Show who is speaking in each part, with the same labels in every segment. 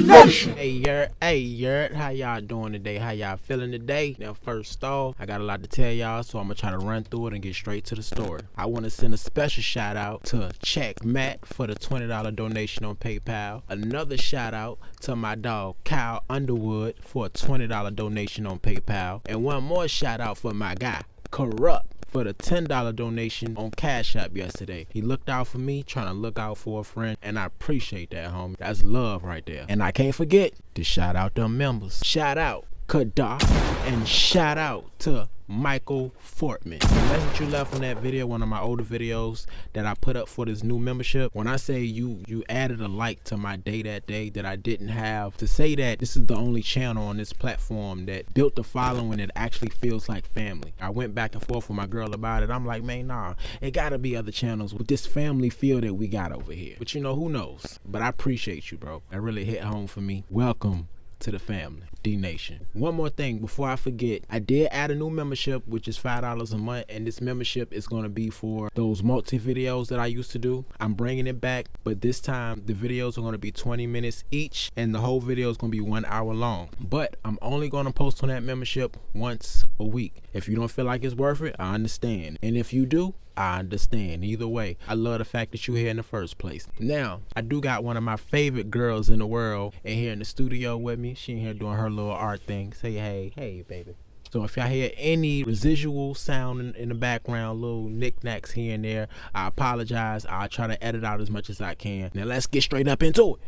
Speaker 1: detention.
Speaker 2: Hey, yurt, how y'all doing today? How y'all feeling today? Now, first off, I got a lot to tell y'all, so I'm gonna try to run through it and get straight to the story. I want to send a special shout out to Check Matt for the $20 donation on PayPal. Another shout out to my dog Kyle Underwood for a $20 donation on PayPal. And one more shout out for my guy Corrupt for the $10 donation on Cash App yesterday. He looked out for me, trying to look out for a friend, and I appreciate that, homie. That's love right there. And I can't forget to shout out them members. Shout out Kadar and shout out to Michael Fortman. The message you left on that video, one of my older videos that I put up for this new membership, when I say you added a like to my day that day that I didn't have, to say that this is the only channel on this platform that built the following that actually feels like family. I went back and forth with my girl about it. I'm like, man, nah, it gotta be other channels with this family feel that we got over here. But you know, who knows? But I appreciate you, bro. That really hit home for me. Welcome to the family, D Nation. One more thing before I forget, I did add a new membership, which is $5 a month, and this membership is going to be for those multi videos that I used to do. I'm bringing it back, but this time the videos are going to be 20 minutes each, and the whole video is going to be 1 hour long. But I'm only going to post on that membership once a week. If you don't feel like it's worth it, I understand, and if you do, I understand. Either way, I love the fact that you're here in the first place. Now, I do got one of my favorite girls in the world in here in the studio with me. She in here doing her little art thing. Say hey, baby. So if y'all hear any residual sound in the background, little knickknacks here and there, I apologize. I'll try to edit out as much as I can. Now let's get straight up into it.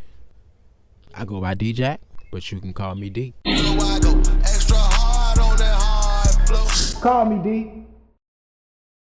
Speaker 2: I go by D-Jack, but you can call me D.
Speaker 1: So I go extra hard on that hard flow.
Speaker 2: Call me D.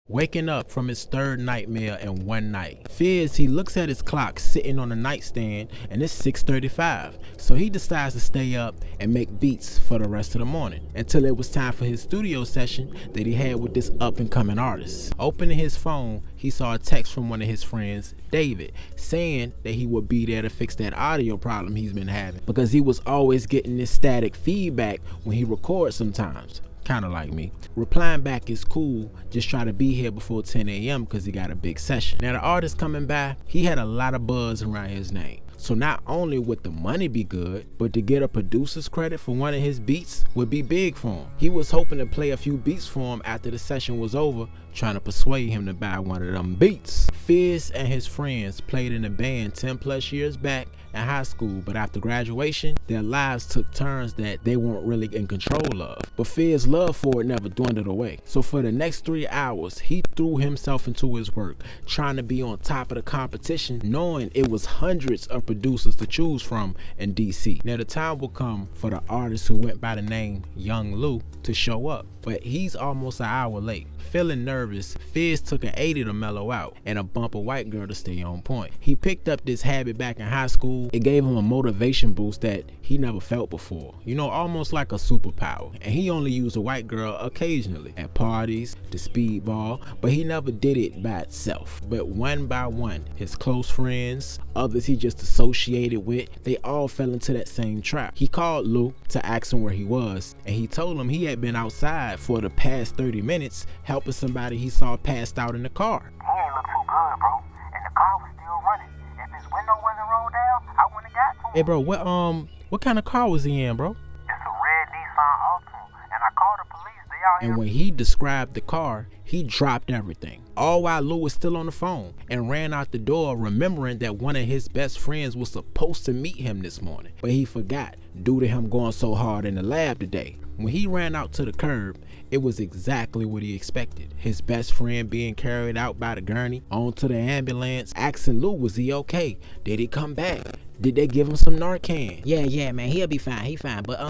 Speaker 2: Waking up from his third nightmare in one night. Fizz, he looks at his clock sitting on the nightstand and it's 6:35. So he decides to stay up and make beats for the rest of the morning until it was time for his studio session that he had with this up and coming artist. Opening his phone, he saw a text from one of his friends, David, saying that he would be there to fix that audio problem he's been having because he was always getting this static feedback when he records sometimes. Kind of like me. Replying back is cool, just try to be here before 10 a.m. because he got a big session. Now the artist coming by, he had a lot of buzz around his name. So not only would the money be good, but to get a producer's credit for one of his beats would be big for him. He was hoping to play a few beats for him after the session was over, trying to persuade him to buy one of them beats. Fizz and his friends played in a band 10 plus years back in high school, but after graduation, their lives took turns that they weren't really in control of. But Fizz's love for it never dwindled away. So for the next 3 hours, he threw himself into his work, trying to be on top of the competition, knowing it was hundreds of producers to choose from in DC. Now the time will come for the artist who went by the name Young Lou to show up, but he's almost an hour late. Feeling nervous, Fizz took an 80 to mellow out and a bumper white girl to stay on point. He picked up this habit back in high school. It gave him a motivation boost that he never felt before. You know, almost like a superpower. And he only used a white girl occasionally at parties, the speedball, but he never did it by itself. But one by one, his close friends, others he just associated with, they all fell into that same trap. He called Lou to ask him where he was, and he told him he had been outside for the past 30 minutes helping somebody he saw passed out in the car.
Speaker 3: He ain't look too good, bro. And the car was still running. If his window wasn't rolled down, I wouldn't have got to him.
Speaker 2: Hey bro, what kind of car was he in, bro?
Speaker 3: It's a red Nissan Altima, and I called the police. They out here.
Speaker 2: And when he described the car, he dropped everything. All while Lou was still on the phone and ran out the door, remembering that one of his best friends was supposed to meet him this morning. But he forgot due to him going so hard in the lab today. When he ran out to the curb, it was exactly what he expected. His best friend being carried out by the gurney onto the ambulance, asking Lou, was he okay? Did he come back? Did they give him some Narcan?
Speaker 4: Yeah, man, he'll be fine. He fine. But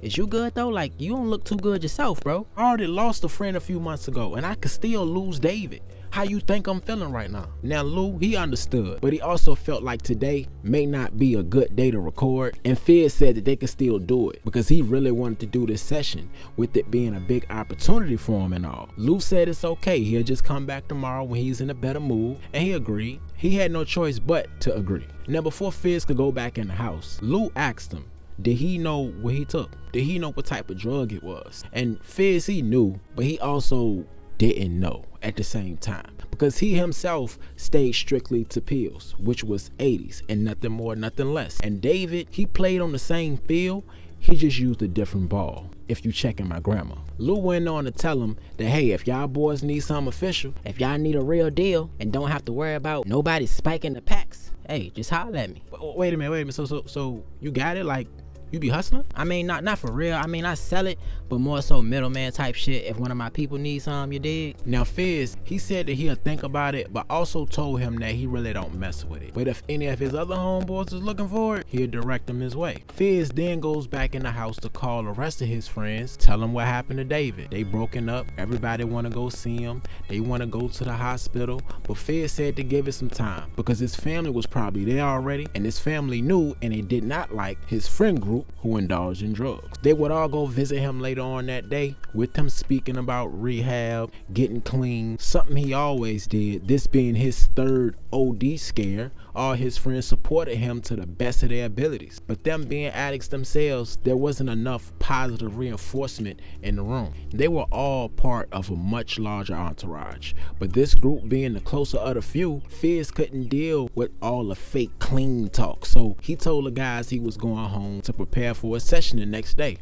Speaker 4: is you good though? Like, you don't look too good yourself, bro.
Speaker 2: I already lost a friend a few months ago, and I could still lose David. How you think I'm feeling right now? Now Lou, he understood, but he also felt like today may not be a good day to record, and Fizz said that they could still do it because he really wanted to do this session with it being a big opportunity for him and all. Lou said it's okay, he'll just come back tomorrow when he's in a better mood, and he agreed. He had no choice but to agree. Now before Fizz could go back in the house, Lou asked him, did he know what he took? Did he know what type of drug it was? And Fizz, he knew, but he also didn't know at the same time, because he himself stayed strictly to pills, which was 80s and nothing more, nothing less. And David, he played on the same field, he just used a different ball, if you checking my grammar. Lou went on to tell him that, hey, if y'all boys need something official,
Speaker 4: If y'all need a real deal and don't have to worry about nobody spiking the packs, hey, just holler at me.
Speaker 2: wait a minute, so you got it? Like, you be hustling?
Speaker 4: I mean, not for real. I mean, I sell it, but more so middleman type shit. If one of my people needs some, you dig?
Speaker 2: Now Fizz, he said that he'll think about it, but also told him that he really don't mess with it. But if any of his other homeboys is looking for it, he'll direct them his way. Fizz then goes back in the house to call the rest of his friends, tell them what happened to David. They broken up, everybody wanna go see him, they wanna go to the hospital, but Fizz said to give it some time, because his family was probably there already, and his family knew and they did not like his friend group who indulged in drugs. They would all go visit him later on that day, with him speaking about rehab, getting clean, something he always did. This being his third OD scare, all his friends supported him to the best of their abilities. But them being addicts themselves, there wasn't enough positive reinforcement in the room. They were all part of a much larger entourage, but this group being the closer of the few, Fizz couldn't deal with all the fake clean talk, so he told the guys he was going home to prepare for a session the next day.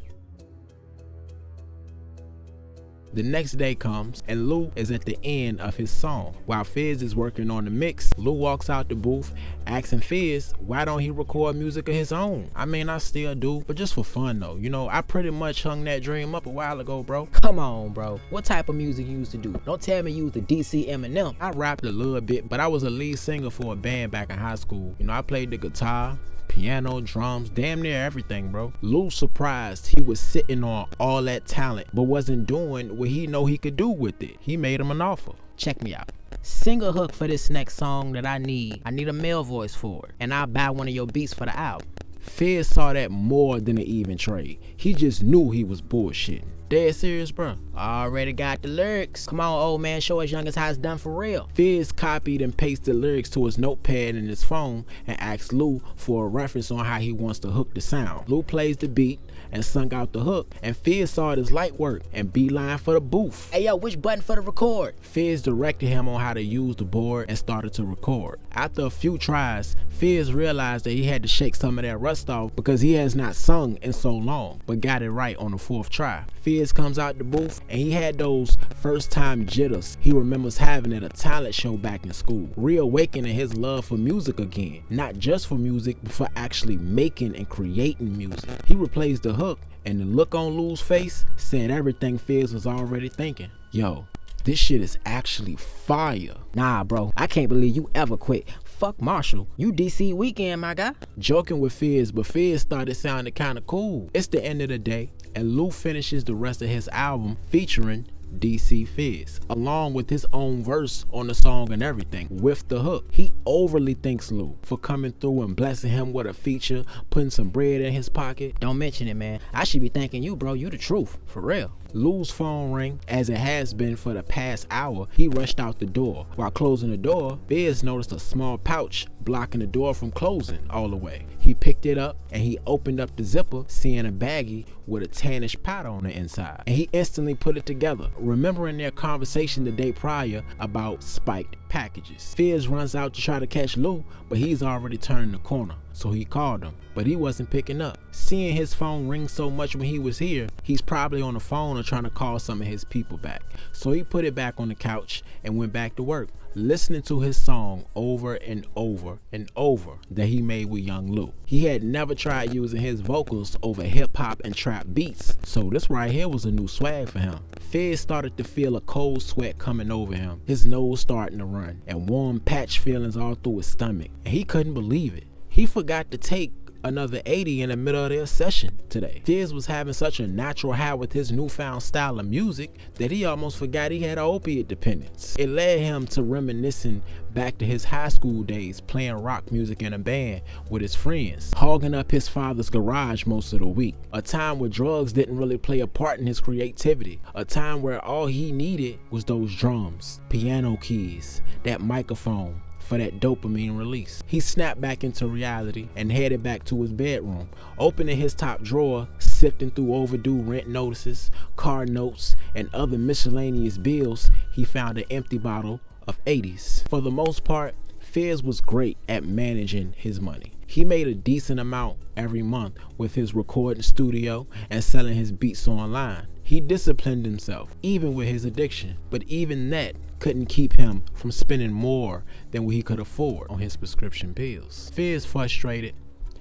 Speaker 2: The next day comes and Lou is at the end of his song. While Fizz is working on the mix, Lou walks out the booth asking Fizz why don't he record music of his own. I mean, I still do, but just for fun though. You know, I pretty much hung that dream up a while ago, bro.
Speaker 4: Come on, bro. What type of music you used to do? Don't tell me you was the DC Eminem.
Speaker 2: I rapped a little bit, but I was a lead singer for a band back in high school. You know, I played the guitar, piano, drums, damn near everything, bro. Lou surprised he was sitting on all that talent, but wasn't doing what he know he could do with it. He made him an offer.
Speaker 4: Check me out. Sing a hook for this next song that I need. I need a male voice for it, and I'll buy one of your beats for the album.
Speaker 2: Fizz saw that more than an even trade. He just knew he was bullshitting. Dead serious, bro.
Speaker 4: I already got the lyrics. Come on, old man, show us young as how it's done for real.
Speaker 2: Fizz copied and pasted lyrics to his notepad in his phone and asked Lou for a reference on how he wants to hook the sound. Lou plays the beat and sung out the hook, and Fizz saw it as light work and beeline for the booth.
Speaker 4: Hey yo, which button for the record?
Speaker 2: Fizz directed him on how to use the board and started to record. After a few tries, Fizz realized that he had to shake some of that rust off because he has not sung in so long, but got it right on the fourth try. Fizz comes out the booth and he had those first time jitters he remembers having at a talent show back in school, reawakening his love for music again, not just for music but for actually making and creating music. He replaced the hook and the look on Lou's face said everything Fizz was already thinking. Yo, this shit is actually fire.
Speaker 4: Nah, bro, I can't believe you ever quit. Fuck Marshall, you DC Weekend, my guy.
Speaker 2: Joking with Fizz, but Fizz started sounding kinda cool. It's the end of the day, and Lou finishes the rest of his album featuring DC Fizz, along with his own verse on the song and everything, with the hook. He overly thanks Lou for coming through and blessing him with a feature, putting some bread in his pocket.
Speaker 4: Don't mention it, man. I should be thanking you, bro. You the truth, for real.
Speaker 2: Lou's phone rang, as it has been for the past hour. He rushed out the door. While closing the door, Fizz noticed a small pouch blocking the door from closing all the way. He picked it up and he opened up the zipper, seeing a baggie with a tannish powder on the inside, and he instantly put it together, remembering their conversation the day prior about spiked packages. Fizz runs out to try to catch Lou, but he's already turned the corner, so he called him, but he wasn't picking up. Seeing his phone ring so much when he was here, he's probably on the phone or trying to call some of his people back. So he put it back on the couch and went back to work, listening to his song over and over and over that he made with young Lou. He had never tried using his vocals over hip hop and trap beats, so this right here was a new swag for him. Fizz started to feel a cold sweat coming over him, his nose starting to run, and warm patch feelings all through his stomach, and he couldn't believe it. He forgot to take another 80 in the middle of their session today. Fizz was having such a natural high with his newfound style of music that he almost forgot he had an opiate dependence. It led him to reminiscing back to his high school days, playing rock music in a band with his friends, hogging up his father's garage most of the week. A time where drugs didn't really play a part in his creativity. A time where all he needed was those drums, piano keys, that microphone, for that dopamine release. He snapped back into reality and headed back to his bedroom, opening his top drawer, Sifting through overdue rent notices, car notes, and other miscellaneous bills, he found an empty bottle of 80s. For the most part, Fizz was great at managing his money. He made a decent amount every month with his recording studio and selling his beats online. He disciplined himself, even with his addiction, but even that couldn't keep him from spending more than what he could afford on his prescription pills. Fizz frustrated.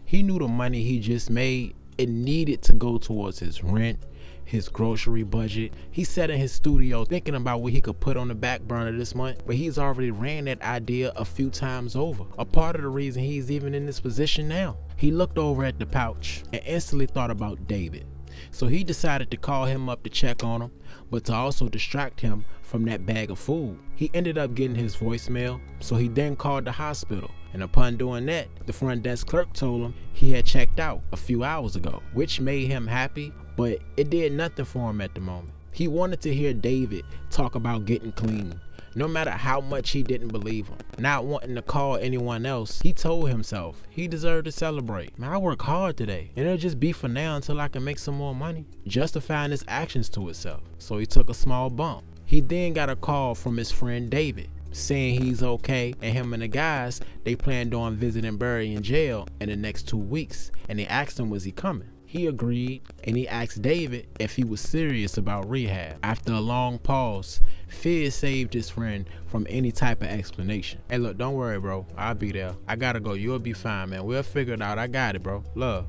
Speaker 2: He knew the money he just made, it needed to go towards his rent, his grocery budget. He sat in his studio thinking about what he could put on the back burner this month, but he's already ran that idea a few times over. A part of the reason he's even in this position now. He looked over at the pouch and instantly thought about David. So he decided to call him up to check on him, but to also distract him from that bag of food. He ended up getting his voicemail, so he then called the hospital. And upon doing that, the front desk clerk told him he had checked out a few hours ago, which made him happy, but it did nothing for him at the moment. He wanted to hear David talk about getting clean, no matter how much he didn't believe him. Not wanting to call anyone else, he told himself he deserved to celebrate. Man, I work hard today, and it'll just be for now until I can make some more money, justifying his actions to himself. So he took a small bump. He then got a call from his friend David, saying he's okay, and him and the guys, they planned on visiting Barry in jail in the next 2 weeks, and they asked him was he coming. He agreed, and he asked David if he was serious about rehab. After a long pause, Fizz saved his friend from any type of explanation. Hey look, don't worry bro, I'll be there. I gotta go, you'll be fine man, we'll figure it out, I got it bro, love.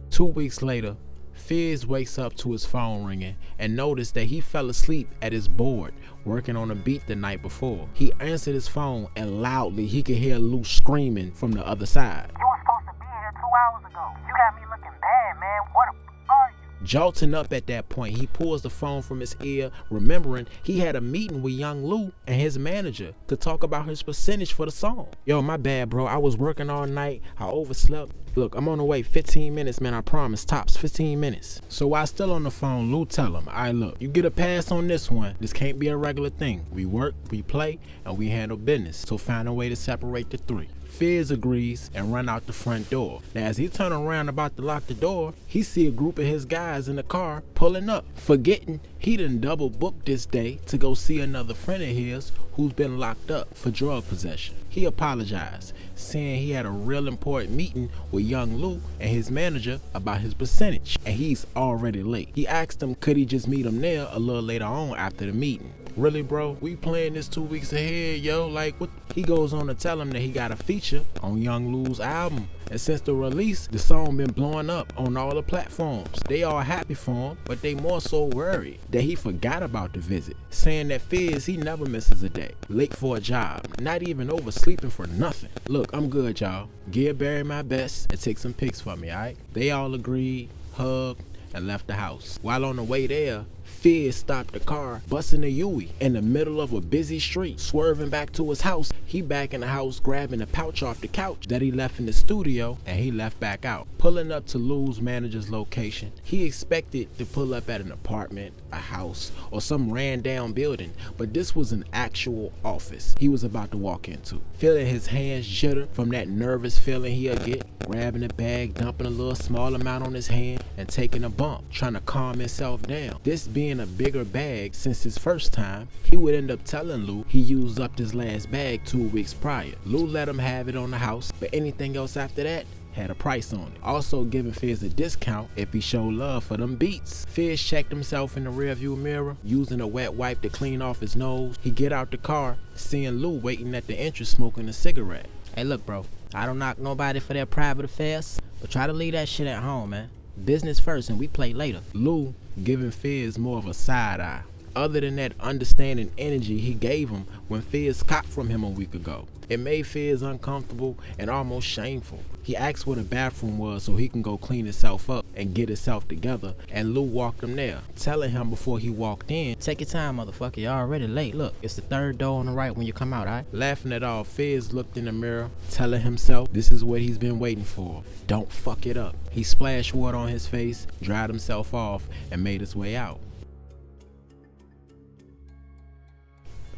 Speaker 2: 2 weeks later, Fizz wakes up to his phone ringing and noticed that he fell asleep at his board working on a beat the night before. He answered his phone and loudly he could hear Lou screaming from the other side.
Speaker 3: You were supposed to be here 2 hours ago. You got me looking bad, man. What the f are you?
Speaker 2: Jolting up at that point, he pulls the phone from his ear, remembering he had a meeting with young Lou and his manager to talk about his percentage for the song. Yo, my bad, bro. I was working all night. I overslept. Look, I'm on the way. 15 minutes, man. I promise. Tops 15 minutes. So while still on the phone, Lou tell him, all right, look, you get a pass on this one. This can't be a regular thing. We work, we play, and we handle business. So find a way to separate the three. Fizz agrees and run out the front door. Now as he turn around about to lock the door, he see a group of his guys in the car pulling up, forgetting he done double booked this day to go see another friend of his who's been locked up for drug possession. He apologized, saying he had a real important meeting with young Lou and his manager about his percentage, and he's already late. He asked him could he just meet him there a little later on after the meeting. Really bro, we playing this 2 weeks ahead, yo, like what? He goes on to tell him that he got a feature on young Lou's album, and since the release, the song been blowing up on all the platforms. They all happy for him, but they more so worried that he forgot about the visit, saying that Fizz, he never misses a day, late for a job, not even oversleeping for nothing. Look, I'm good y'all, give Barry my best and take some pics for me, alright? They all agreed, hugged, and left the house. While on the way there, Fizz stopped the car, busting a Yui in the middle of a busy street. Swerving back to his house, he back in the house grabbing a pouch off the couch that he left in the studio, and he left back out. Pulling up to Lou's manager's location, he expected to pull up at an apartment, a house, or some ran down building, but this was an actual office he was about to walk into. Feeling his hands jitter from that nervous feeling he'll get, grabbing the bag, dumping a little small amount on his hand, and taking a bump, trying to calm himself down. This being a bigger bag since his first time, he would end up telling Lou he used up his last bag 2 weeks prior. Lou let him have it on the house, but anything else after that had a price on it. Also giving Fizz a discount if he showed love for them beats. Fizz checked himself in the rearview mirror, using a wet wipe to clean off his nose. He get out the car, seeing Lou waiting at the entrance smoking a cigarette.
Speaker 4: Hey look bro, I don't knock nobody for their private affairs, but try to leave that shit at home, man. Business first and we play later.
Speaker 2: Lou giving Fizz more of a side eye, other than that understanding energy he gave him when Fizz copped from him a week ago. It made Fizz uncomfortable and almost shameful. He asked where the bathroom was so he can go clean himself up and get himself together, and Lou walked him there, telling him before he walked in,
Speaker 4: Take your time, motherfucker, you're already late. Look, it's the third door on the right when you come out, alright?
Speaker 2: Laughing it off, Fizz looked in the mirror, telling himself this is what he's been waiting for. Don't fuck it up. He splashed water on his face, dried himself off, and made his way out.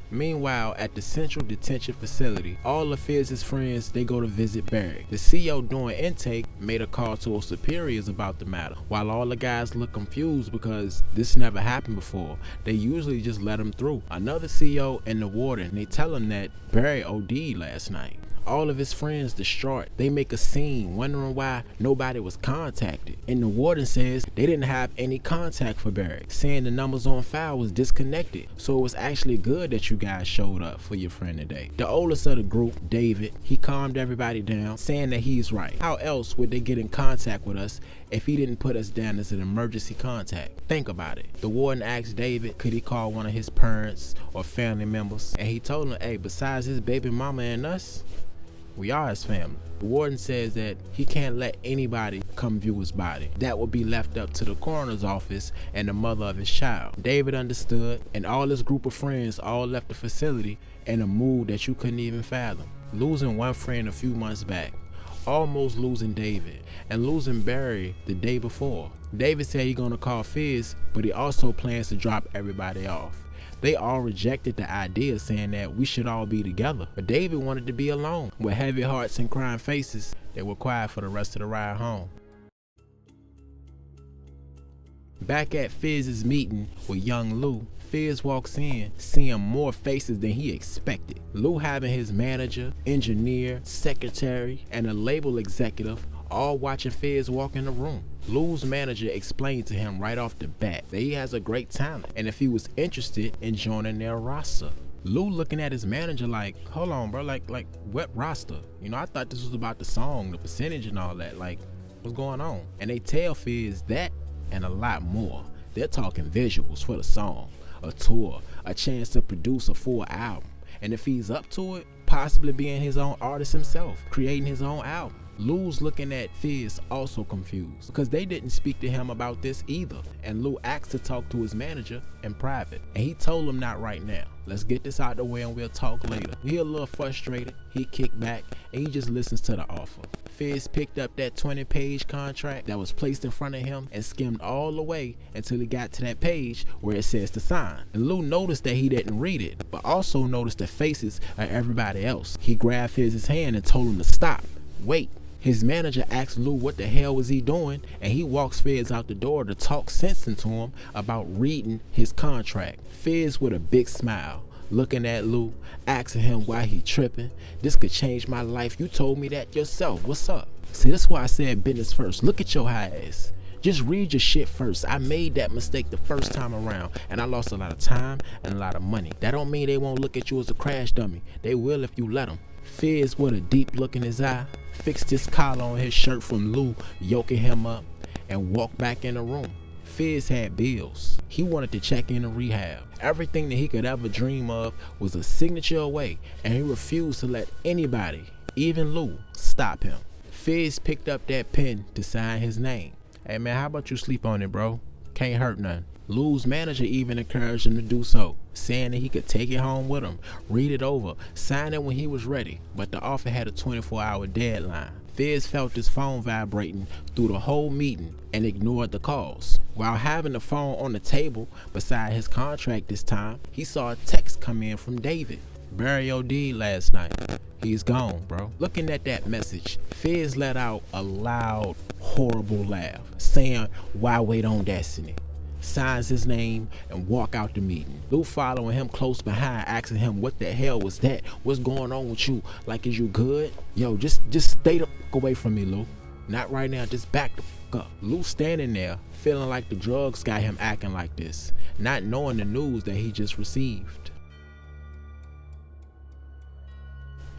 Speaker 2: Meanwhile, at the central detention facility, all of Fizz's friends, they go to visit Barry. The CO doing intake made a call to his superiors about the matter. While all the guys look confused because this never happened before, they usually just let him through. Another CO and the warden, they tell him that Barry OD'd last night. All of his friends distraught. They make a scene wondering why nobody was contacted. And the warden says they didn't have any contact for Barry, saying the numbers on file was disconnected. So it was actually good that you guys showed up for your friend today. The oldest of the group, David, he calmed everybody down, saying that he's right. How else would they get in contact with us if he didn't put us down as an emergency contact? Think about it. The warden asked David could he call one of his parents or family members, and he told him, hey, besides his baby mama and us, we are his family. The warden says that he can't let anybody come view his body. That would be left up to the coroner's office and the mother of his child. David understood, and all his group of friends all left the facility in a mood that you couldn't even fathom. Losing one friend a few months back, almost losing David, and losing Barry the day before. David said he's gonna call Fizz, but he also plans to drop everybody off. They all rejected the idea, saying that we should all be together. But David wanted to be alone. With heavy hearts and crying faces, they were quiet for the rest of the ride home. Back at Fizz's meeting with young Lou, Fizz walks in, seeing more faces than he expected. Lou having his manager, engineer, secretary, and a label executive all watching Fizz walk in the room. Lou's manager explained to him right off the bat that he has a great talent and if he was interested in joining their roster. Lou looking at his manager like, hold on bro, like what roster? You know, I thought this was about the song, the percentage and all that, like what's going on? And they tell Fizz that and a lot more. They're talking visuals for the song, a tour, a chance to produce a full album, and if he's up to it, possibly being his own artist himself, creating his own album. Lou's looking at Fizz also confused because they didn't speak to him about this either, and Lou asked to talk to his manager in private, and he told him not right now. Let's get this out the way and we'll talk later. He a little frustrated, he kicked back, and he just listens to the offer. Fizz picked up that 20-page contract that was placed in front of him and skimmed all the way until he got to that page where it says to sign. And Lou noticed that he didn't read it, but also noticed the faces of everybody else. He grabbed Fizz's hand and told him to stop. Wait. His manager asked Lou what the hell was he doing, and he walks Fizz out the door to talk sense into him about reading his contract. Fizz with a big smile, looking at Lou, asking him why he tripping. This could change my life. You told me that yourself. What's up? See, that's why I said business first. Look at your high ass. Just read your shit first. I made that mistake the first time around, and I lost a lot of time and a lot of money. That don't mean they won't look at you as a crash dummy. They will if you let them. Fizz with a deep look in his eye, fixed his collar on his shirt from Lou yoking him up, and walked back in the room. Fizz had bills. He wanted to check into rehab. Everything that he could ever dream of was a signature away, and he refused to let anybody, even Lou, stop him. Fizz picked up that pen to sign his name. Hey man, how about you sleep on it, bro? Can't hurt nothing. Lou's manager even encouraged him to do so, saying that he could take it home with him, read it over, sign it when he was ready, but the offer had a 24-hour deadline. Fizz felt his phone vibrating through the whole meeting and ignored the calls. While having the phone on the table beside his contract this time, he saw a text come in from David. Barry OD'd last night. He's gone, bro. Looking at that message, Fizz let out a loud, horrible laugh, saying, why wait on destiny? Signs his name and walk out the meeting. Lou following him close behind, asking him what the hell was that? What's going on with you? Like, is you good? Yo, just stay the fuck away from me, Lou. Not right now, just back the fuck up. Lou standing there, feeling like the drugs got him acting like this, not knowing the news that he just received.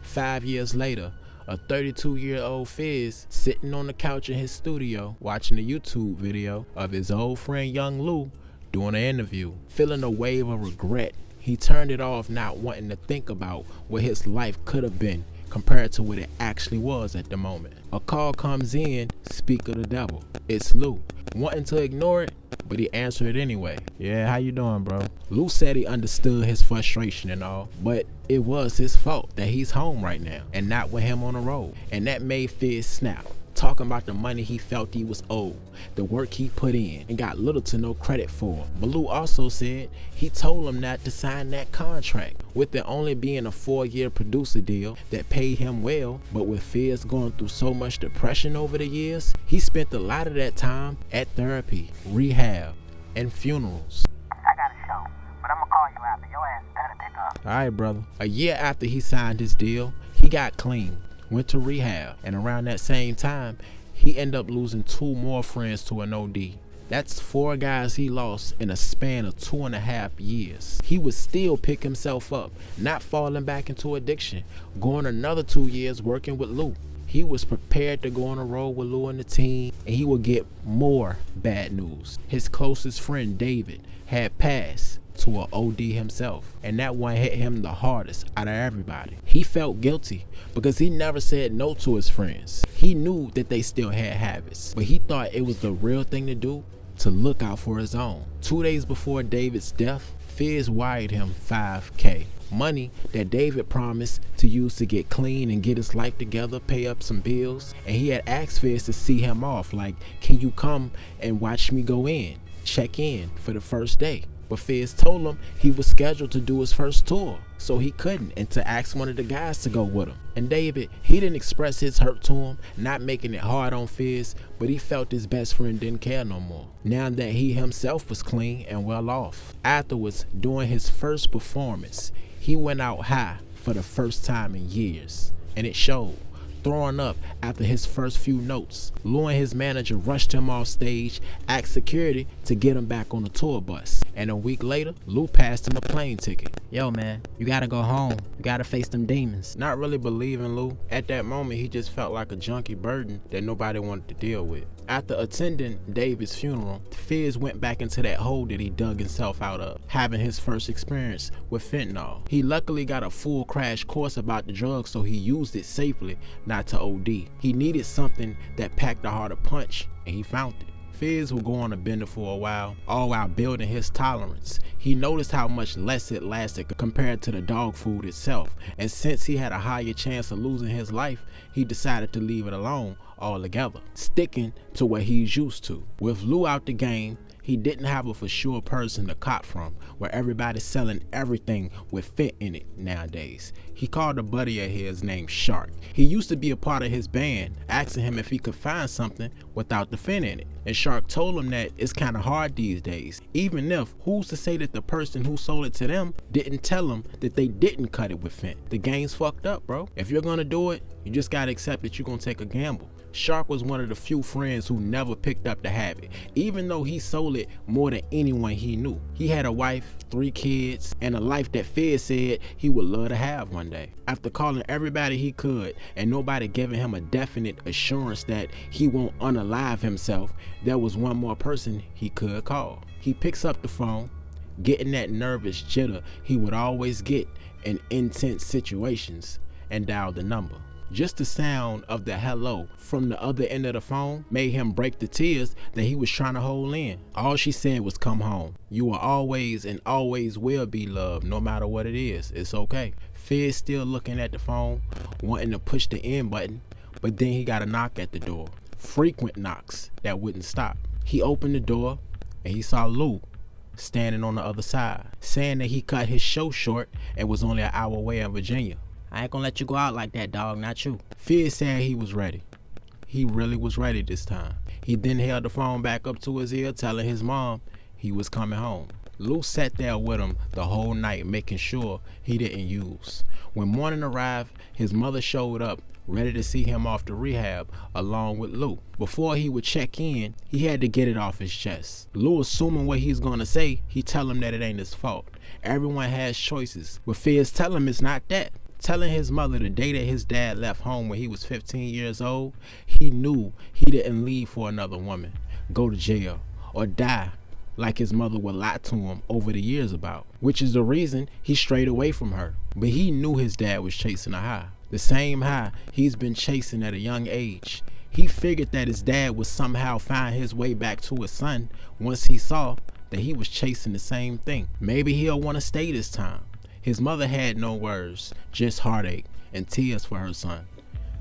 Speaker 2: 5 years later, a 32-year-old Fizz sitting on the couch in his studio watching a YouTube video of his old friend Young Lou doing an interview. Feeling a wave of regret, he turned it off, not wanting to think about what his life could have been compared to what it actually was at the moment. A call comes in, speak of the devil. It's Lou. Wanting to ignore it, but he answered it anyway. Yeah, how you doing, bro? Lou said he understood his frustration and all, but it was his fault that he's home right now and not with him on the road. And that made Fizz snap. talking about the money he felt he was owed, the work he put in, and got little to no credit for. But Lou also said he told him not to sign that contract, with it only being a 4-year producer deal that paid him well. But with Fizz going through so much depression over the years, he spent a lot of that time at therapy, rehab, and funerals.
Speaker 3: I got a show, but I'm gonna call you after. Your ass better pick up.
Speaker 2: Alright, brother. A year after he signed his deal, he got clean, went to rehab, and around that same time, he ended up losing 2 more friends to an OD. That's 4 guys he lost in a span of 2.5 years. He would still pick himself up, not falling back into addiction, going another 2 years working with Lou. He was prepared to go on a road with Lou and the team, and he would get more bad news. His closest friend, David, had passed to an OD himself, and that one hit him the hardest out of everybody. He felt guilty because he never said no to his friends. He knew that they still had habits, but he thought it was the real thing to do to look out for his own. 2 days before David's death, Fizz wired him $5K. Money that David promised to use to get clean and get his life together, pay up some bills. And he had asked Fizz to see him off, like, can you come and watch me go in, check in for the first day? But Fizz told him he was scheduled to do his first tour, so he couldn't, and to ask one of the guys to go with him. And David, he didn't express his hurt to him, not making it hard on Fizz, but he felt his best friend didn't care no more, now that he himself was clean and well off. Afterwards, during his first performance, he went out high for the first time in years, and it showed. Throwing up after his first few notes, Lou and his manager rushed him off stage, asked security to get him back on the tour bus, and a week later, Lou passed him a plane ticket.
Speaker 4: Yo, man, you gotta go home. You gotta face them demons.
Speaker 2: Not really believing Lou, at that moment he just felt like a junkie burden that nobody wanted to deal with. After attending David's funeral, Fizz went back into that hole that he dug himself out of, having his first experience with fentanyl. He luckily got a full crash course about the drug, so he used it safely, not to OD. He needed something that packed a harder punch, and he found it. Fizz would go on a bender for a while, all while building his tolerance. He noticed how much less it lasted compared to the dog food itself, and since he had a higher chance of losing his life, he decided to leave it alone altogether, sticking to what he's used to. With Lou out the game, he didn't have a for sure person to cop from, where everybody's selling everything with fent in it nowadays. He called a buddy of his named Shark. He used to be a part of his band, asking him if he could find something without the fent in it. And Shark told him that it's kind of hard these days, even if who's to say that the person who sold it to them didn't tell him that they didn't cut it with fent. The game's fucked up, bro. If you're gonna do it, you just gotta accept that you're gonna take a gamble. Shark was one of the few friends who never picked up the habit, even though he sold it more than anyone he knew. He had a wife, 3 kids, and a life that Fizz said he would love to have one day. After calling everybody he could and nobody giving him a definite assurance that he won't unalive himself, there was one more person he could call. He picks up the phone, getting that nervous jitter he would always get in intense situations, and dialed the number. Just the sound of the hello from the other end of the phone made him break the tears that he was trying to hold in. All she said was, "Come home. You are always and always will be loved, no matter what it is. It's okay." Fizz still looking at the phone, wanting to push the end button, but then he got a knock at the door. Frequent knocks that wouldn't stop. He opened the door and he saw Lou standing on the other side, saying that he cut his show short and was only an hour away in Virginia.
Speaker 4: I ain't gonna let you go out like that, dog, not you.
Speaker 2: Fizz said he was ready. He really was ready this time. He then held the phone back up to his ear, telling his mom he was coming home. Lou sat there with him the whole night, making sure he didn't use. When morning arrived, his mother showed up, ready to see him off to rehab along with Lou. Before he would check in, he had to get it off his chest. Lou, assuming what he's gonna say, he tell him that it ain't his fault. Everyone has choices, but Fizz tell him it's not that. Telling his mother the day that his dad left home when he was 15 years old, he knew he didn't leave for another woman, go to jail, or die like his mother would lie to him over the years about, which is the reason he strayed away from her. But he knew his dad was chasing a high, the same high he's been chasing at a young age. He figured that his dad would somehow find his way back to his son once he saw that he was chasing the same thing. Maybe he'll want to stay this time. His mother had no words, just heartache and tears for her son.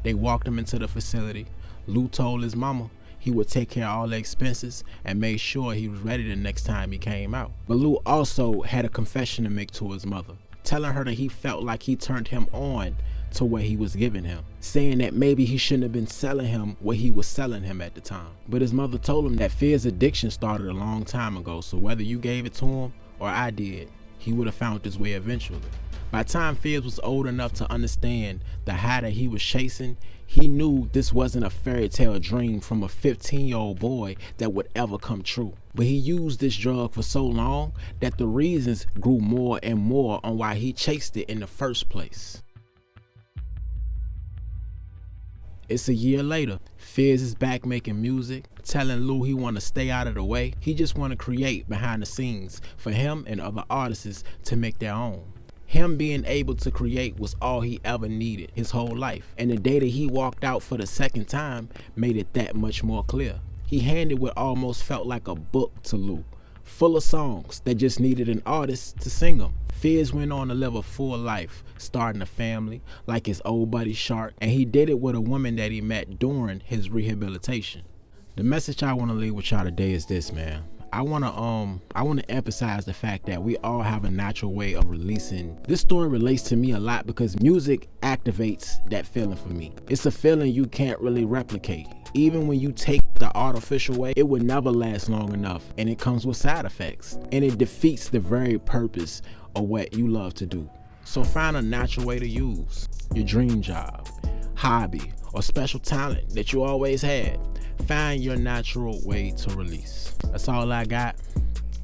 Speaker 2: They walked him into the facility. Lou told his mama he would take care of all the expenses and made sure he was ready the next time he came out. But Lou also had a confession to make to his mother, telling her that he felt like he turned him on to what he was giving him, saying that maybe he shouldn't have been selling him what he was selling him at the time. But his mother told him that Fizz addiction started a long time ago, so whether you gave it to him or I did, he would have found his way eventually. By the time Fizz was old enough to understand the high that he was chasing, he knew this wasn't a fairy tale dream from a 15-year-old boy that would ever come true. But he used this drug for so long that the reasons grew more and more on why he chased it in the first place. It's a year later. Fizz is back making music, telling Lou he want to stay out of the way. He just want to create behind the scenes for him and other artists to make their own. Him being able to create was all he ever needed his whole life. And the day that he walked out for the second time made it that much more clear. He handed what almost felt like a book to Lou, full of songs that just needed an artist to sing them. Fizz went on to live a full life, starting a family like his old buddy Shark, and he did it with a woman that he met during his rehabilitation. The message I want to leave with y'all today is this, man. I want to emphasize the fact that we all have a natural way of releasing. This story relates to me a lot because music activates that feeling for me. It's a feeling you can't really replicate. Even when you take the artificial way, it would never last long enough, and it comes with side effects, and it defeats the very purpose of what you love to do. So find a natural way to use your dream job, hobby, or special talent that you always had. Find your natural way to release. That's all I got.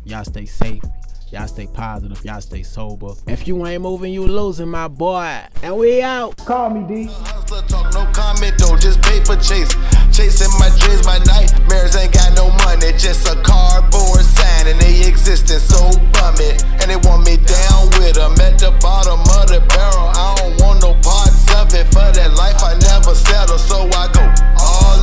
Speaker 2: Y'all stay safe. Y'all stay positive. Y'all stay sober. If you ain't moving, you losing, my boy. And we out. Call me, D.
Speaker 1: Hustler talk, no comment though, just paper chase. Chasing my dreams, my nightmares ain't got no money. Just a cardboard sign and they existing so bummy. And they want me down with them at the bottom of the barrel. I don't want no parts of it. For that life I never settle, so I go all